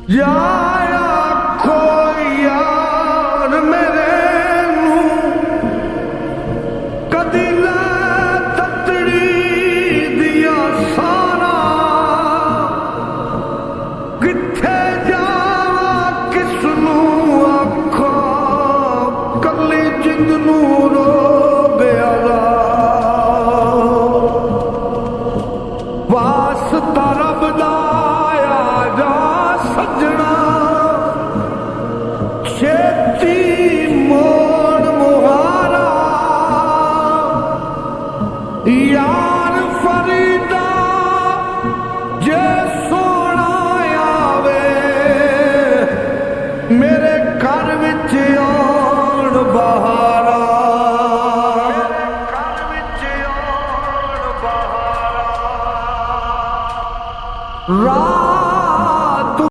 ਯਾਰ ਆਖੋ ਯਾਰ ਮੇਰੇ ਨੂੰ ਕਦੀ ਲੈ ਤਤੜੀ ਦੀਆਂ ਸਾਰਾ ਕਿੱਥੇ ਜਾਵਾਂ ਕਿਸ ਨੂੰ ਆਖਾਂ ਕੱਲੀ ਜਿੰਦ ਨੂੰ ਰੋਗਿਆ ਵਾਸਤਾ ਰੱਬ ਦਾ ਆ ਜਾ ਸੱਜਣਾ ਛੇਤੀ